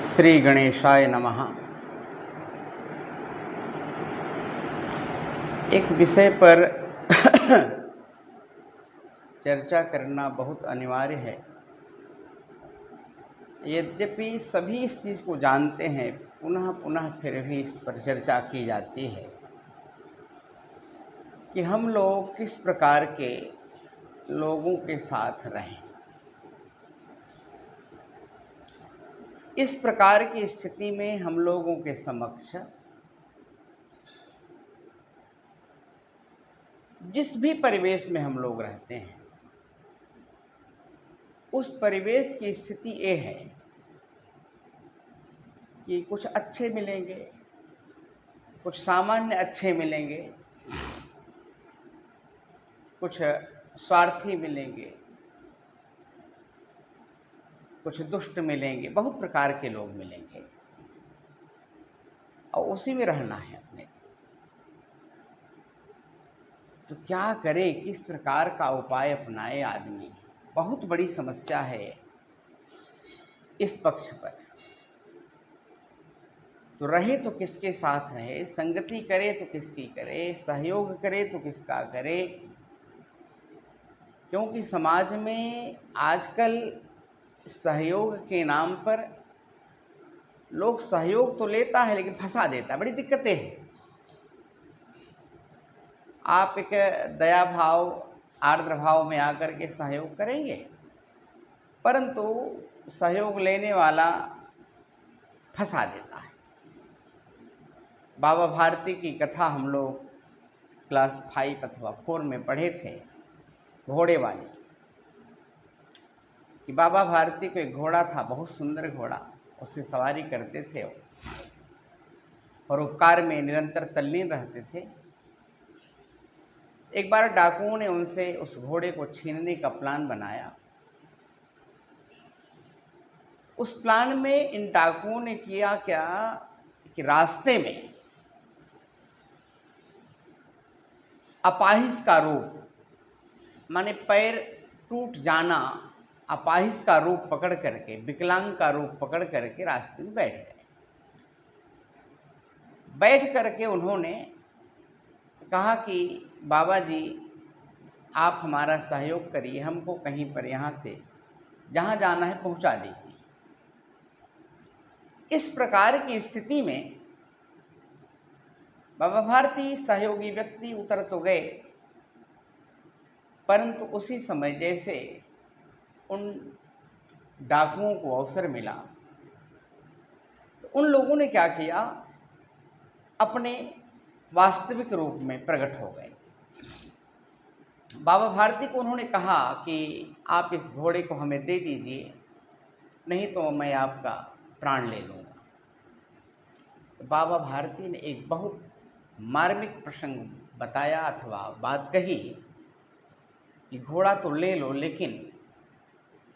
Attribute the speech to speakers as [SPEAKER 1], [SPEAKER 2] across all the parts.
[SPEAKER 1] श्री गणेशाय नमः। एक विषय पर चर्चा करना बहुत अनिवार्य है। यद्यपि सभी इस चीज़ को जानते हैं, पुनः पुनः फिर भी इस पर चर्चा की जाती है कि हम लोग किस प्रकार के लोगों के साथ रहें। इस प्रकार की स्थिति में हम लोगों के समक्ष जिस भी परिवेश में हम लोग रहते हैं, उस परिवेश की स्थिति ये है कि कुछ अच्छे मिलेंगे, कुछ सामान्य अच्छे मिलेंगे, कुछ स्वार्थी मिलेंगे, कुछ दुष्ट मिलेंगे, बहुत प्रकार के लोग मिलेंगे और उसी में रहना है अपने। तो क्या करे, किस प्रकार का उपाय अपनाए आदमी, बहुत बड़ी समस्या है इस पक्ष पर। तो रहे तो किसके साथ रहे, संगति करे तो किसकी करे, सहयोग करे तो किसका करे। क्योंकि समाज में आजकल सहयोग के नाम पर लोग सहयोग तो लेता है लेकिन फंसा देता है, बड़ी दिक्कतें हैं। आप एक दया भाव, आर्द्र भाव में आकर के सहयोग करेंगे, परंतु सहयोग लेने वाला फंसा देता है। बाबा भारती की कथा हम लोग क्लास 5 अथवा 4 में पढ़े थे, घोड़े वाली, कि बाबा भारती को एक घोड़ा था, बहुत सुंदर घोड़ा, उससे सवारी करते थे और उपकार में निरंतर तल्लीन रहते थे। एक बार डाकुओं ने उनसे उस घोड़े को छीनने का प्लान बनाया। उस प्लान में इन डाकुओं ने किया क्या कि रास्ते में अपाहिज का रूप, माने पैर टूट जाना, अपाहिज का रूप पकड़ करके, विकलांग का रूप पकड़ करके रास्ते में बैठ गए। बैठ करके उन्होंने कहा कि बाबा जी, आप हमारा सहयोग करिए, हमको कहीं पर यहाँ से जहाँ जाना है पहुँचा दीजिए। इस प्रकार की स्थिति में बाबा भारती सहयोगी व्यक्ति उतर तो गए, परंतु उसी समय जैसे उन डाकुओं को अवसर मिला तो उन लोगों ने क्या किया, अपने वास्तविक रूप में प्रकट हो गए। बाबा भारती को उन्होंने कहा कि आप इस घोड़े को हमें दे दीजिए, नहीं तो मैं आपका प्राण ले लूँगा। तो बाबा भारती ने एक बहुत मार्मिक प्रसंग बताया अथवा बात कही कि घोड़ा तो ले लो, लेकिन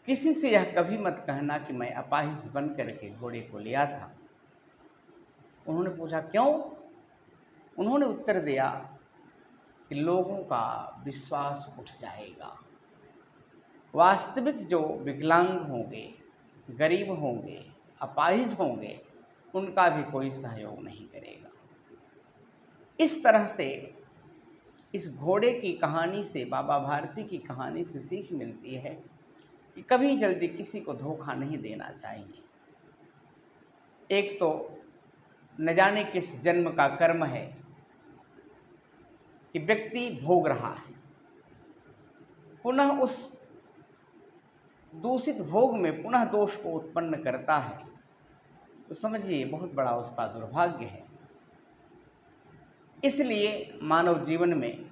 [SPEAKER 1] किसी से यह कभी मत कहना कि मैं अपाहिज बन करके घोड़े को लिया था। उन्होंने पूछा क्यों? उन्होंने उत्तर दिया कि लोगों का विश्वास उठ जाएगा। वास्तविक जो विकलांग होंगे, गरीब होंगे, अपाहिज होंगे, उनका भी कोई सहयोग नहीं करेगा। इस तरह से इस घोड़े की कहानी से, बाबा भारती की कहानी से सीख मिलती है कि कभी जल्दी किसी को धोखा नहीं देना चाहिए। एक तो न जाने किस जन्म का कर्म है कि व्यक्ति भोग रहा है, पुनः उस दूषित भोग में पुनः दोष को उत्पन्न करता है, तो समझिए बहुत बड़ा उसका दुर्भाग्य है। इसलिए मानव जीवन में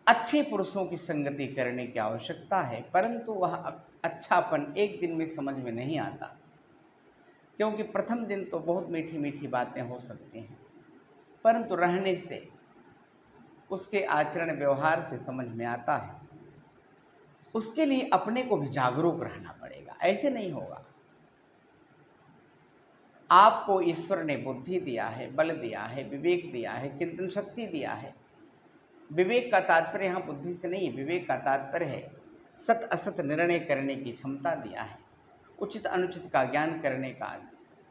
[SPEAKER 1] अच्छे पुरुषों की संगति करने की आवश्यकता है, परंतु वह अच्छापन एक दिन में समझ में नहीं आता। क्योंकि प्रथम दिन तो बहुत मीठी मीठी बातें हो सकती हैं, परंतु रहने से, उसके आचरण व्यवहार से समझ में आता है। उसके लिए अपने को भी जागरूक रहना पड़ेगा, ऐसे नहीं होगा। आपको ईश्वर ने बुद्धि दिया है, बल दिया है, विवेक दिया है, चिंतन शक्ति दिया है। विवेक का तात्पर्य यहाँ बुद्धि से नहीं है, विवेक का तात्पर्य है सत असत निर्णय करने की क्षमता दिया है। उचित अनुचित का ज्ञान करने का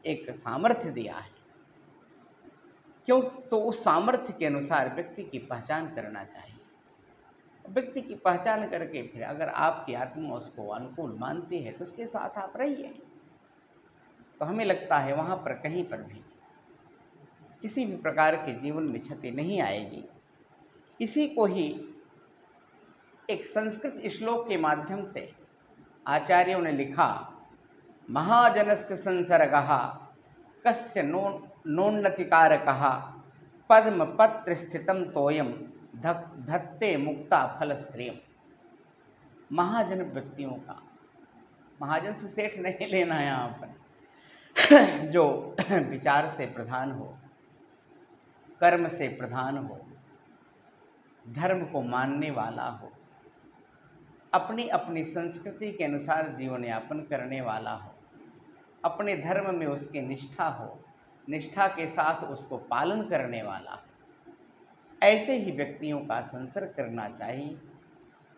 [SPEAKER 1] एक सामर्थ्य दिया है। क्यों? तो उस सामर्थ्य के अनुसार व्यक्ति की पहचान करना चाहिए। व्यक्ति की पहचान करके फिर अगर आपकी आत्मा उसको अनुकूल मानती है तो उसके साथ आप रहिए। तो हमें लगता है वहाँ पर कहीं पर भी किसी भी प्रकार के जीवन में क्षति नहीं आएगी। इसी को ही एक संस्कृत श्लोक के माध्यम से आचार्यों ने लिखा, महाजनस्य संसर्गः कस्य नोन्नतिकारकः पद्म पत्र स्थितम तोयम धत्ते मुक्ता फल श्रेयम। महाजन व्यक्तियों का, महाजन से सेठ नहीं लेना है यहाँ पर, जो विचार से प्रधान हो, कर्म से प्रधान हो, धर्म को मानने वाला हो, अपनी अपनी संस्कृति के अनुसार जीवन यापन करने वाला हो, अपने धर्म में उसकी निष्ठा हो, निष्ठा के साथ उसको पालन करने वाला हो, ऐसे ही व्यक्तियों का संसर्ग करना चाहिए।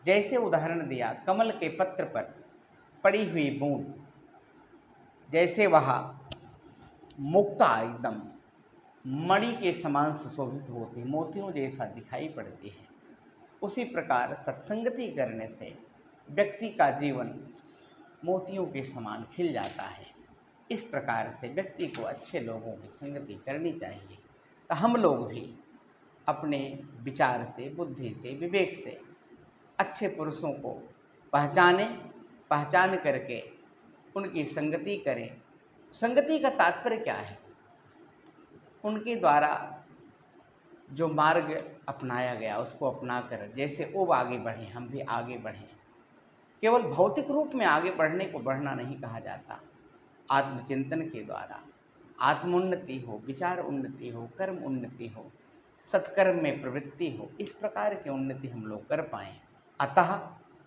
[SPEAKER 1] जैसे उदाहरण दिया, कमल के पत्र पर पड़ी हुई बूंद जैसे वह मुक्ता एकदम मणि के समान सुशोभित होती, मोतियों जैसा दिखाई पड़ती है, उसी प्रकार सत्संगति करने से व्यक्ति का जीवन मोतियों के समान खिल जाता है। इस प्रकार से व्यक्ति को अच्छे लोगों की संगति करनी चाहिए। तो हम लोग भी अपने विचार से, बुद्धि से, विवेक से अच्छे पुरुषों को पहचान करके उनकी संगति करें। संगति का तात्पर्य क्या है? उनके द्वारा जो मार्ग अपनाया गया उसको अपनाकर जैसे वो आगे बढ़ें, हम भी आगे बढ़ें। केवल भौतिक रूप में आगे बढ़ने को बढ़ना नहीं कहा जाता। आत्मचिंतन के द्वारा आत्मोन्नति हो, विचार उन्नति हो, कर्म उन्नति हो, सत्कर्म में प्रवृत्ति हो, इस प्रकार की उन्नति हम लोग कर पाएँ। अतः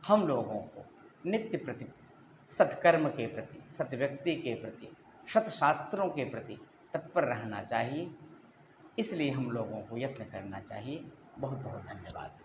[SPEAKER 1] हम लोगों को नित्य प्रति सत्कर्म के प्रति, सत्व्यक्ति के प्रति, सत्शास्त्रों के प्रति तत्पर रहना चाहिए। इसलिए हम लोगों को यत्न करना चाहिए। बहुत बहुत धन्यवाद।